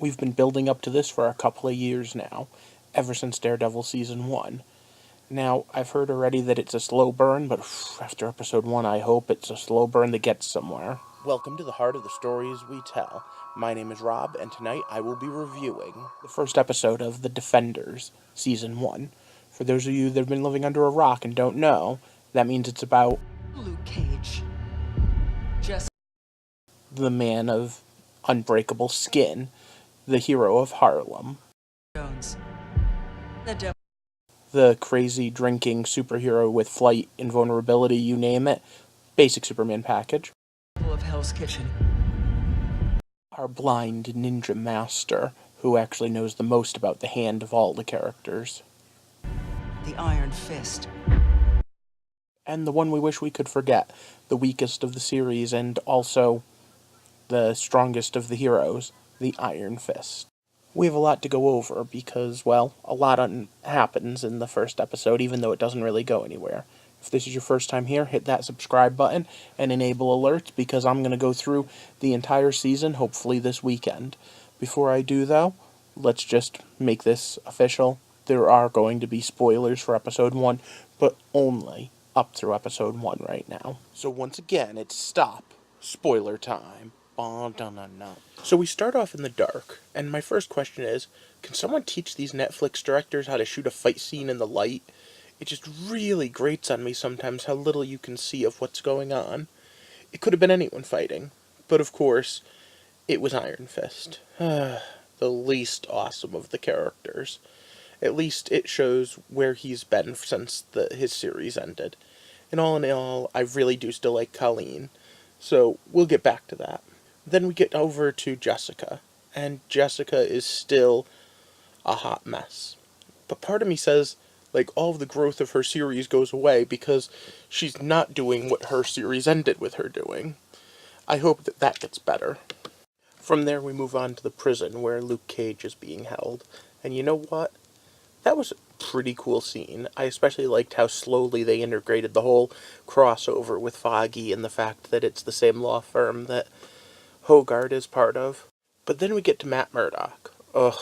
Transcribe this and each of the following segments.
We've been building up to this for a couple of years now, ever since Daredevil Season 1. Now, I've heard already that it's a slow burn, but after Episode 1, I hope it's a slow burn that gets somewhere. Welcome to the heart of the stories we tell. My name is Rob, and tonight I will be reviewing the first episode of The Defenders, Season 1. For those of you that have been living under a rock and don't know, that means it's about Luke Cage. Just the man of unbreakable skin, the hero of Harlem. Jones. The devil. The crazy drinking superhero with flight, invulnerability, you name it. Basic Superman package. Of Hell's Kitchen. Our blind ninja master, who actually knows the most about the hand of all the characters. The Iron Fist. And the one we wish we could forget, the weakest of the series and also the strongest of the heroes, the Iron Fist. We have a lot to go over because, well, a lot happens in the first episode, even though it doesn't really go anywhere. If this is your first time here, hit that subscribe button and enable alerts because I'm going to go through the entire season, hopefully this weekend. Before I do, though, let's just make this official. There are going to be spoilers for Episode 1, but only up through Episode 1 right now. So once again, it's stop. Spoiler time. So we start off in the dark, and my first question is, can someone teach these Netflix directors how to shoot a fight scene in the light? It just really grates on me sometimes how little you can see of what's going on. It could have been anyone fighting, but of course, it was Iron Fist. The least awesome of the characters. At least it shows where he's been since his series ended. And all in all, I really do still like Colleen, so we'll get back to that. Then we get over to Jessica, and Jessica is still a hot mess. But part of me says, like, all of the growth of her series goes away because she's not doing what her series ended with her doing. I hope that that gets better. From there we move on to the prison where Luke Cage is being held. And you know what? That was a pretty cool scene. I especially liked how slowly they integrated the whole crossover with Foggy and the fact that it's the same law firm that Hogarth is part of. But then we get to Matt Murdock. Ugh.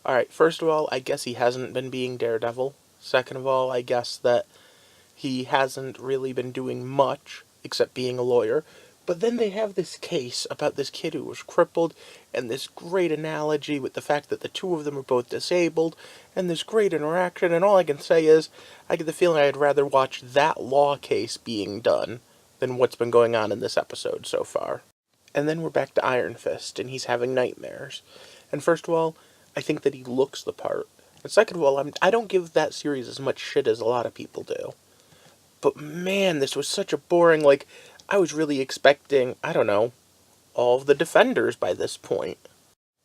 Alright, first of all, I guess he hasn't been being Daredevil. Second of all, I guess that he hasn't really been doing much, except being a lawyer. But then they have this case about this kid who was crippled, and this great analogy with the fact that the two of them are both disabled, and this great interaction, and all I can say is, I get the feeling I'd rather watch that law case being done than what's been going on in this episode so far. And then we're back to Iron Fist, and he's having nightmares. And first of all, I think that he looks the part. And second of all, I don't give that series as much shit as a lot of people do. But man, this was such a boring, I was really expecting, I don't know, all of the Defenders by this point.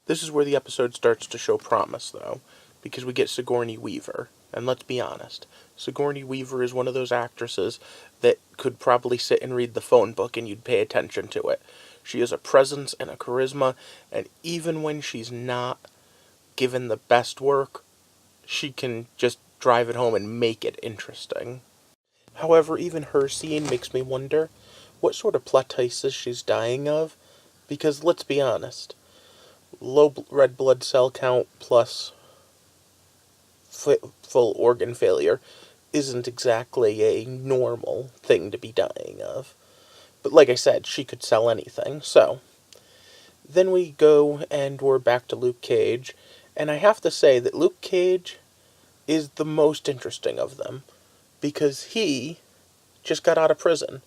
This is where the episode starts to show promise, though, because we get Sigourney Weaver. And let's be honest, Sigourney Weaver is one of those actresses that could probably sit and read the phone book and you'd pay attention to it. She has a presence and a charisma, and even when she's not given the best work, she can just drive it home and make it interesting. However, even her scene makes me wonder what sort of pletitis she's dying of, because let's be honest, low red blood cell count plus full organ failure isn't exactly a normal thing to be dying of. But like I said, she could sell anything, so. Then we go and we're back to Luke Cage, and I have to say that Luke Cage is the most interesting of them, because he just got out of prison.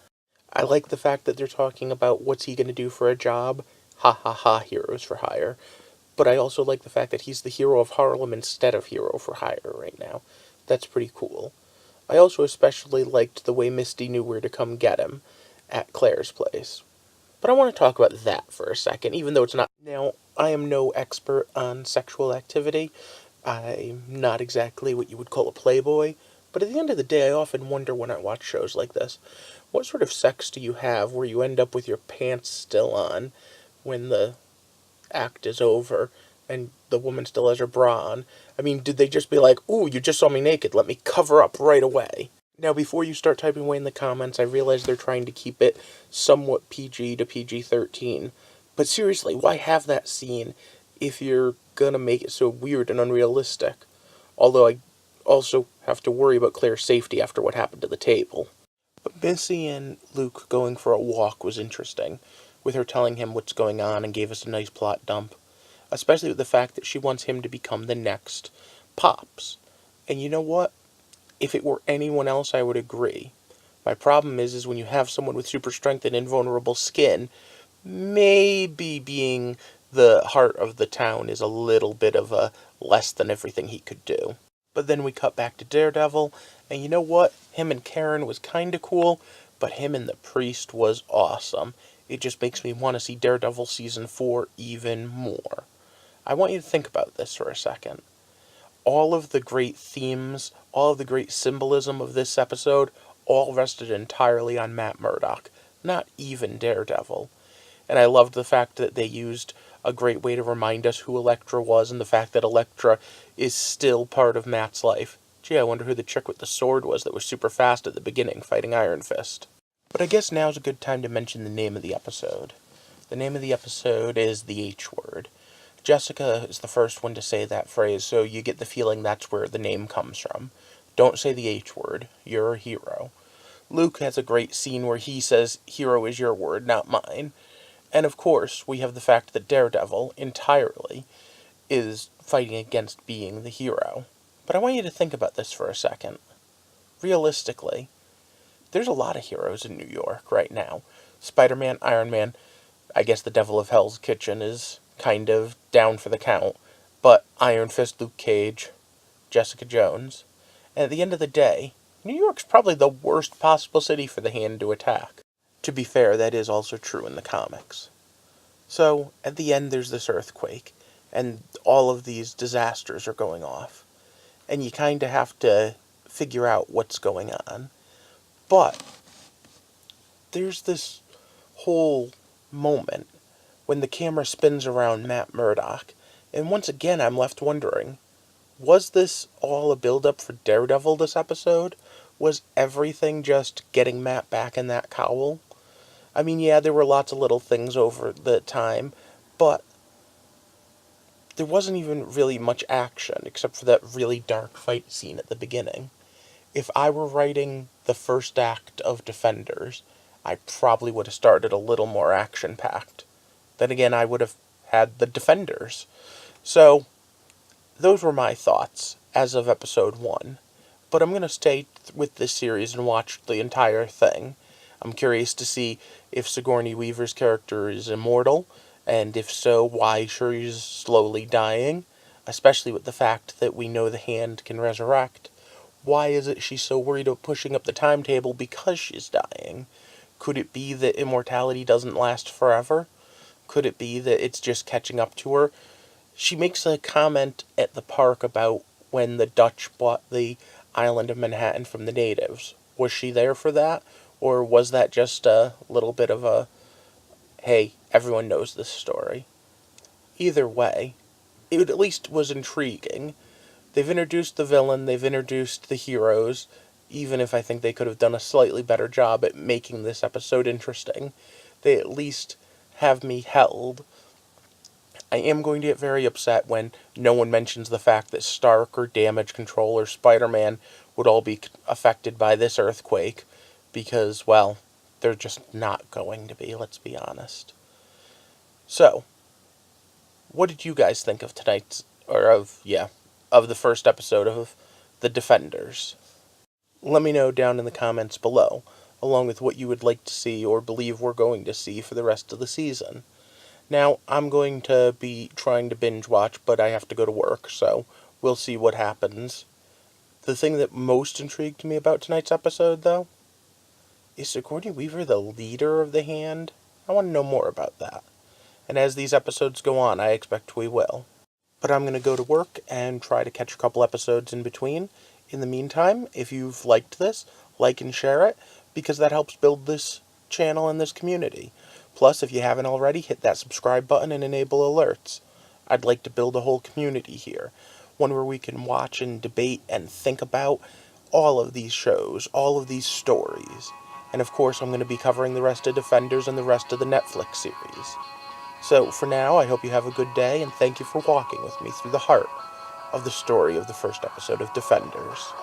I like the fact that they're talking about what's he going to do for a job. Ha ha ha, heroes for hire. But I also like the fact that he's the hero of Harlem instead of hero for hire right now. That's pretty cool. I also especially liked the way Misty knew where to come get him at Claire's place. But I want to talk about that for a second, even though it's not. Now, I am no expert on sexual activity. I'm not exactly what you would call a playboy. But at the end of the day, I often wonder when I watch shows like this, what sort of sex do you have where you end up with your pants still on when the act is over and the woman still has her bra on? I mean, did they just be like, ooh, you just saw me naked, let me cover up right away? Now, before you start typing away in the comments, I realize they're trying to keep it somewhat PG to PG-13. But seriously, why have that scene if you're gonna make it so weird and unrealistic. Although I also have to worry about Claire's safety after what happened to the table. But Missy and Luke going for a walk was interesting, with her telling him what's going on and gave us a nice plot dump. Especially with the fact that she wants him to become the next Pops. And you know what? If it were anyone else, I would agree. My problem is when you have someone with super strength and invulnerable skin, maybe being the heart of the town is a little bit of a less than everything he could do. But then we cut back to Daredevil, and you know what? Him and Karen was kinda cool, but him and the priest was awesome. It just makes me want to see Daredevil Season 4 even more. I want you to think about this for a second. All of the great themes, all of the great symbolism of this episode, all rested entirely on Matt Murdock, not even Daredevil. And I loved the fact that they used a great way to remind us who Elektra was and the fact that Elektra is still part of Matt's life. Gee, I wonder who the chick with the sword was that was super fast at the beginning fighting Iron Fist. But I guess now's a good time to mention the name of the episode. The name of the episode is the H word. Jessica is the first one to say that phrase, so you get the feeling that's where the name comes from. Don't say the H word. You're a hero. Luke has a great scene where he says, "Hero is your word, not mine." And of course, we have the fact that Daredevil, entirely, is fighting against being the hero. But I want you to think about this for a second. Realistically, there's a lot of heroes in New York right now. Spider-Man, Iron Man, I guess the Devil of Hell's Kitchen is kind of down for the count, but Iron Fist, Luke Cage, Jessica Jones. And at the end of the day, New York's probably the worst possible city for the Hand to attack. To be fair, that is also true in the comics. So, at the end there's this earthquake, and all of these disasters are going off. And you kind of have to figure out what's going on. But, there's this whole moment when the camera spins around Matt Murdock, and once again I'm left wondering, was this all a build-up for Daredevil this episode? Was everything just getting Matt back in that cowl? I mean, yeah, there were lots of little things over the time, but there wasn't even really much action, except for that really dark fight scene at the beginning. If I were writing the first act of Defenders, I probably would have started a little more action-packed. Then again, I would have had the Defenders. So, those were my thoughts as of episode 1. But I'm going to stay with this series and watch the entire thing. I'm curious to see if Sigourney Weaver's character is immortal, and if so, why she's slowly dying, especially with the fact that we know the Hand can resurrect. Why is it she's so worried about pushing up the timetable because she's dying? Could it be that immortality doesn't last forever? Could it be that it's just catching up to her? She makes a comment at the park about when the Dutch bought the island of Manhattan from the natives. Was she there for that? Or was that just a little bit of a, hey, everyone knows this story? Either way, it at least was intriguing. They've introduced the villain, they've introduced the heroes, even if I think they could have done a slightly better job at making this episode interesting. They at least have me held. I am going to get very upset when no one mentions the fact that Stark or Damage Control or Spider-Man would all be affected by this earthquake, because, well, they're just not going to be, let's be honest. So, what did you guys think of tonight's, of the first episode of The Defenders? Let me know down in the comments below, along with what you would like to see or believe we're going to see for the rest of the season. Now, I'm going to be trying to binge watch, but I have to go to work, so we'll see what happens. The thing that most intrigued me about tonight's episode, though, is Sigourney Weaver the leader of the Hand? I want to know more about that. And as these episodes go on, I expect we will. But I'm going to go to work and try to catch a couple episodes in between. In the meantime, if you've liked this, like and share it, because that helps build this channel and this community. Plus, if you haven't already, hit that subscribe button and enable alerts. I'd like to build a whole community here, one where we can watch and debate and think about all of these shows, all of these stories. And of course, I'm going to be covering the rest of Defenders and the rest of the Netflix series. So for now, I hope you have a good day, and thank you for walking with me through the heart of the story of the first episode of Defenders.